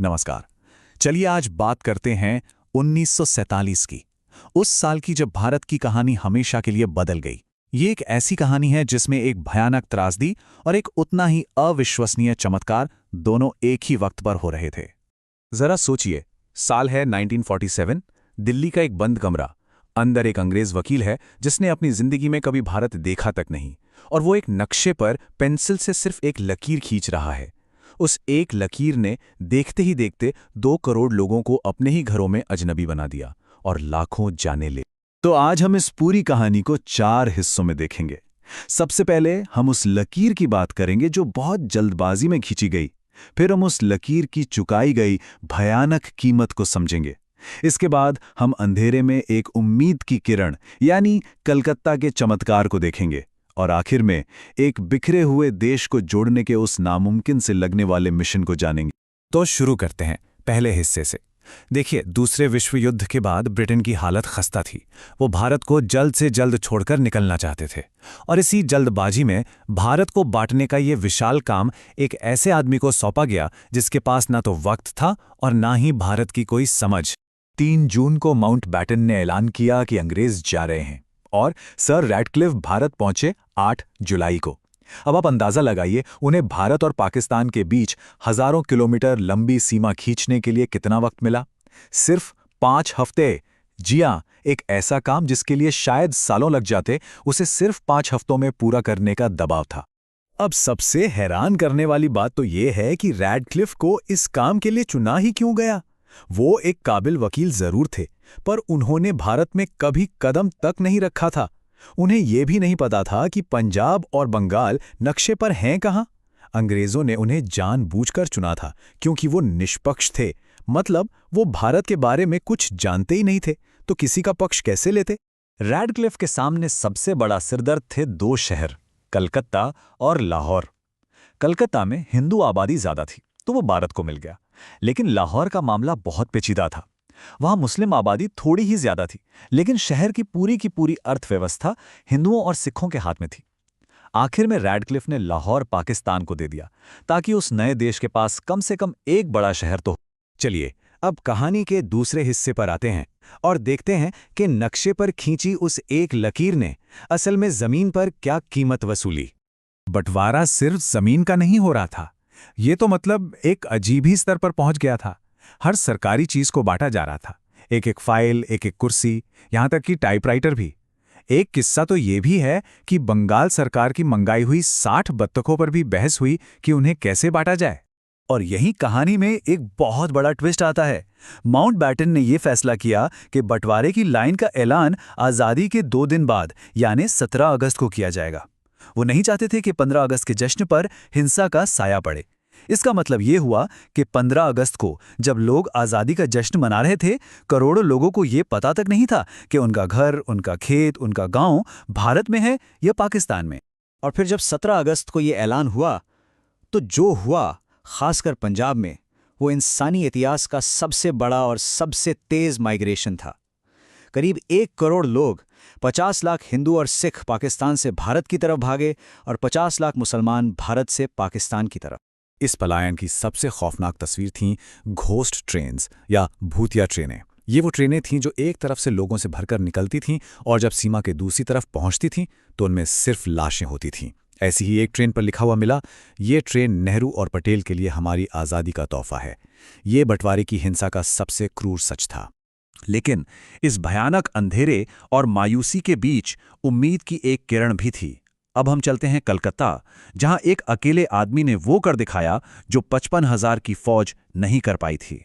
नमस्कार। चलिए आज बात करते हैं 1947 की। उस साल की जब भारत की कहानी हमेशा के लिए बदल गई। ये एक ऐसी कहानी है जिसमें एक भयानक त्रासदी और एक उतना ही अविश्वसनीय चमत्कार दोनों एक ही वक्त पर हो रहे थे। जरा सोचिए, साल है 1947, दिल्ली का एक बंद कमरा। अंदर एक अंग्रेज वकील है जिसने अपनी जिंदगी में कभी भारत देखा तक नहीं, और वो एक नक्शे पर पेंसिल से सिर्फ एक लकीर खींच रहा है। उस एक लकीर ने देखते ही देखते 2 करोड़ लोगों को अपने ही घरों में अजनबी बना दिया और लाखों जाने ले। तो आज हम इस पूरी कहानी को 4 हिस्सों में देखेंगे। सबसे पहले हम उस लकीर की बात करेंगे जो बहुत जल्दबाजी में खींची गई। फिर हम उस लकीर की चुकाई गई भयानक कीमत को समझेंगे। इसके बाद हम अंधेरे में एक उम्मीद की किरण यानी कलकत्ता के चमत्कार को देखेंगे, और आखिर में एक बिखरे हुए देश को जोड़ने के उस नामुमकिन से लगने वाले मिशन को जानेंगे। तो शुरू करते हैं पहले हिस्से से। देखिए, दूसरे विश्व युद्ध के बाद ब्रिटेन की हालत खस्ता थी। वो भारत को जल्द से जल्द छोड़कर निकलना चाहते थे, और इसी जल्दबाजी में भारत को बांटने का ये विशाल काम एक ऐसे आदमी को सौंपा गया जिसके पास ना तो वक्त था और ना ही भारत की कोई समझ। 3 जून को माउंटबैटन ने ऐलान किया कि अंग्रेज जा रहे हैं, और सर रैडक्लिफ भारत पहुंचे 8 जुलाई को। अब आप अंदाजा लगाइए, उन्हें भारत और पाकिस्तान के बीच हजारों किलोमीटर लंबी सीमा खींचने के लिए कितना वक्त मिला? सिर्फ 5 हफ्ते। जी हां, एक ऐसा काम जिसके लिए शायद सालों लग जाते, उसे सिर्फ 5 हफ्तों में पूरा करने का दबाव था। अब सबसे हैरान करने वाली बात तो यह है कि रैडक्लिफ को इस काम के लिए चुना ही क्यों गया? वो एक काबिल वकील जरूर थे, पर उन्होंने भारत में कभी कदम तक नहीं रखा था। उन्हें यह भी नहीं पता था कि पंजाब और बंगाल नक्शे पर हैं कहां। अंग्रेजों ने उन्हें जानबूझकर चुना था क्योंकि वो निष्पक्ष थे। मतलब वो भारत के बारे में कुछ जानते ही नहीं थे, तो किसी का पक्ष कैसे लेते? रैडक्लिफ के सामने सबसे बड़ा सिरदर्द थे 2 शहर, कलकत्ता और लाहौर। कलकत्ता में हिंदू आबादी ज्यादा थी, तो वो भारत को मिल गया। लेकिन लाहौर का मामला बहुत पेचीदा था। वहां मुस्लिम आबादी थोड़ी ही ज्यादा थी, लेकिन शहर की पूरी अर्थव्यवस्था हिंदुओं और सिखों के हाथ में थी। आखिर में रैडक्लिफ ने लाहौर पाकिस्तान को दे दिया, ताकि उस नए देश के पास कम से कम एक बड़ा शहर तो हो। चलिए, अब कहानी के दूसरे हिस्से पर आते हैं और देखते हैं कि नक्शे पर खींची उस एक लकीर ने असल में जमीन पर क्या कीमत वसूली। बंटवारा सिर्फ जमीन का नहीं हो रहा था, ये तो मतलब एक अजीब ही स्तर पर पहुंच गया था। हर सरकारी चीज को बांटा जा रहा था, एक एक फाइल, एक एक कुर्सी, यहां तक कि टाइपराइटर भी। एक किस्सा तो ये भी है कि बंगाल सरकार की मंगाई हुई 60 बत्तखों पर भी बहस हुई कि उन्हें कैसे बांटा जाए। और यही कहानी में एक बहुत बड़ा ट्विस्ट आता है। माउंटबैटन ने यह फैसला किया कि बंटवारे की लाइन का ऐलान आज़ादी के 2 दिन बाद यानी 17 अगस्त को किया जाएगा। वो नहीं चाहते थे कि 15 अगस्त के जश्न पर हिंसा का साया पड़े। इसका मतलब यह हुआ कि 15 अगस्त को जब लोग आज़ादी का जश्न मना रहे थे, करोड़ों लोगों को यह पता तक नहीं था कि उनका घर, उनका खेत, उनका गांव भारत में है या पाकिस्तान में। और फिर जब 17 अगस्त को यह ऐलान हुआ, तो जो हुआ, खासकर पंजाब में, वो इंसानी इतिहास का सबसे बड़ा और सबसे तेज माइग्रेशन था। करीब 1 करोड़ लोग, 50 लाख हिंदू और सिख पाकिस्तान से भारत की तरफ भागे और 50 लाख मुसलमान भारत से पाकिस्तान की तरफ। इस पलायन की सबसे खौफनाक तस्वीर थीं घोस्ट ट्रेन्स या भूतिया ट्रेनें। ये वो ट्रेनें थीं जो एक तरफ से लोगों से भरकर निकलती थीं और जब सीमा के दूसरी तरफ पहुंचती थीं तो उनमें सिर्फ लाशें होती थीं। ऐसी ही एक ट्रेन पर लिखा हुआ मिला, ये ट्रेन नेहरू और पटेल के लिए हमारी आज़ादी का तोहफा है। ये बंटवारे की हिंसा का सबसे क्रूर सच था। लेकिन इस भयानक अंधेरे और मायूसी के बीच उम्मीद की एक किरण भी थी। अब हम चलते हैं कलकत्ता, जहां एक अकेले आदमी ने वो कर दिखाया जो 55,000 की फौज नहीं कर पाई थी।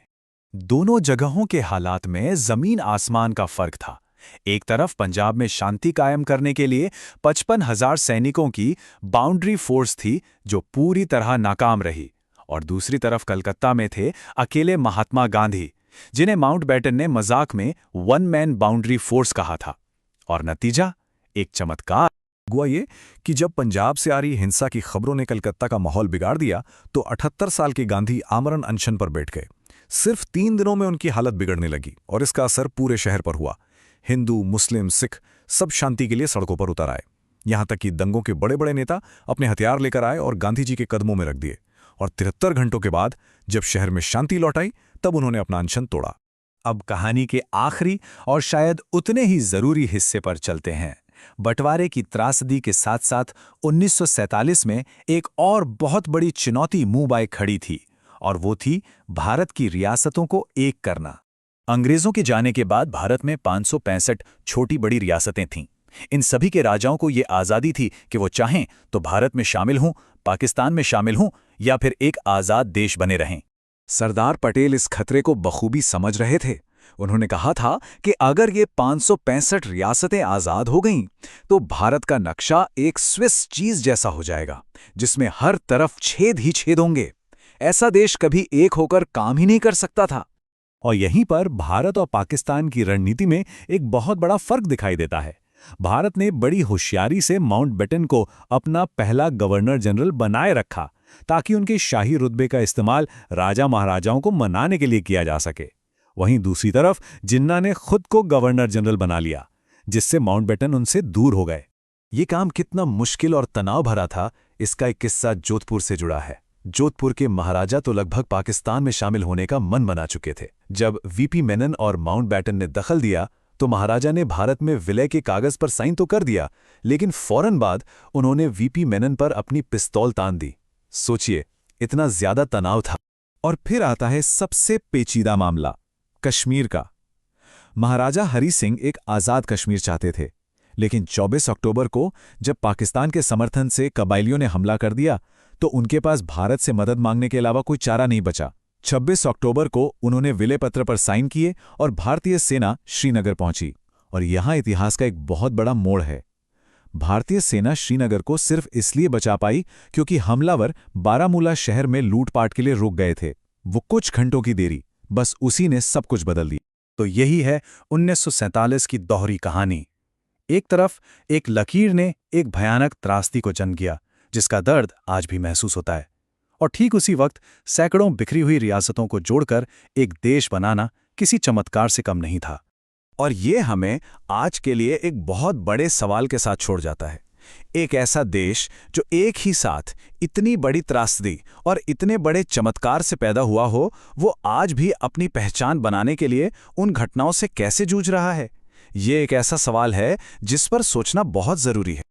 दोनों जगहों के हालात में जमीन आसमान का फर्क था। एक तरफ पंजाब में शांति कायम करने के लिए 55,000 सैनिकों की बाउंड्री फोर्स थी जो पूरी तरह नाकाम रही, और दूसरी तरफ कलकत्ता में थे अकेले महात्मा गांधी, जिन्हें माउंटबैटन ने मजाक में 1 मैन बाउंड्री फोर्स कहा था। और नतीजा, एक चमत्कार हुआ ये कि जब पंजाब से आ रही हिंसा की खबरों ने कलकत्ता का माहौल बिगाड़ दिया, तो 78 साल के गांधी आमरण अनशन पर बैठ गए। सिर्फ 3 दिनों में उनकी हालत बिगड़ने लगी और इसका असर पूरे शहर पर हुआ। हिंदू, मुस्लिम, सिख सब शांति के लिए सड़कों पर उतर आए। यहां तक कि दंगों के बड़े बड़े नेता अपने हथियार लेकर आए और गांधी जी के कदमों में रख दिए। और 73 घंटों के बाद जब शहर में शांति लौट आई तब उन्होंने अपना अनशन तोड़ा। अब कहानी के आखिरी और शायद उतने ही जरूरी हिस्से पर चलते हैं। बंटवारे की त्रासदी के साथ साथ 1947 में एक और बहुत बड़ी चुनौती मुंह बाए खड़ी थी, और वो थी भारत की रियासतों को एक करना। अंग्रेजों के जाने के बाद भारत में 565 छोटी बड़ी रियासतें थीं। इन सभी के राजाओं को ये आज़ादी थी कि वो चाहें तो भारत में शामिल हों, पाकिस्तान में शामिल हों या फिर एक आज़ाद देश बने रहें। सरदार पटेल इस खतरे को बखूबी समझ रहे थे। उन्होंने कहा था कि अगर ये 565 रियासतें आज़ाद हो गईं, तो भारत का नक्शा एक स्विस चीज़ जैसा हो जाएगा, जिसमें हर तरफ छेद ही छेद होंगे। ऐसा देश कभी एक होकर काम ही नहीं कर सकता था। और यहीं पर भारत और पाकिस्तान की रणनीति में एक बहुत बड़ा फर्क दिखाई देता है। भारत ने बड़ी होशियारी से माउंटबेटन को अपना पहला गवर्नर जनरल बनाए रखा, ताकि उनके शाही रुतबे का इस्तेमाल राजा महाराजाओं को मनाने के लिए किया जा सके। वहीं दूसरी तरफ जिन्ना ने खुद को गवर्नर जनरल बना लिया, जिससे माउंटबेटन उनसे दूर हो गए। ये काम कितना मुश्किल और तनाव भरा था, इसका एक किस्सा जोधपुर से जुड़ा है। जोधपुर के महाराजा तो लगभग पाकिस्तान में शामिल होने का मन बना चुके थे। जब वीपी मेनन और माउंटबेटन ने दखल दिया तो महाराजा ने भारत में विलय के कागज पर साइन तो कर दिया, लेकिन फौरन बाद उन्होंने वीपी मेनन पर अपनी पिस्तौल तान दी। सोचिए, इतना ज्यादा तनाव था। और फिर आता है सबसे पेचीदा मामला, कश्मीर का। महाराजा हरी सिंह एक आज़ाद कश्मीर चाहते थे, लेकिन 24 अक्टूबर को जब पाकिस्तान के समर्थन से कबायलियों ने हमला कर दिया तो उनके पास भारत से मदद मांगने के अलावा कोई चारा नहीं बचा। 26 अक्टूबर को उन्होंने विलय पत्र पर साइन किए और भारतीय सेना श्रीनगर पहुंची। और यहां इतिहास का एक बहुत बड़ा मोड़ है। भारतीय सेना श्रीनगर को सिर्फ इसलिए बचा पाई क्योंकि हमलावर बारामूला शहर में लूटपाट के लिए रुक गए थे। वो कुछ घंटों की देरी, बस उसी ने सब कुछ बदल दिया। तो यही है 1947 की दोहरी कहानी। एक तरफ एक लकीर ने एक भयानक त्रासदी को जन्म दिया, जिसका दर्द आज भी महसूस होता है, और ठीक उसी वक्त सैकड़ों बिखरी हुई रियासतों को जोड़कर एक देश बनाना किसी चमत्कार से कम नहीं था। और ये हमें आज के लिए एक बहुत बड़े सवाल के साथ छोड़ जाता है। एक ऐसा देश जो एक ही साथ इतनी बड़ी त्रासदी और इतने बड़े चमत्कार से पैदा हुआ हो, वो आज भी अपनी पहचान बनाने के लिए उन घटनाओं से कैसे जूझ रहा है? ये एक ऐसा सवाल है जिस पर सोचना बहुत जरूरी है।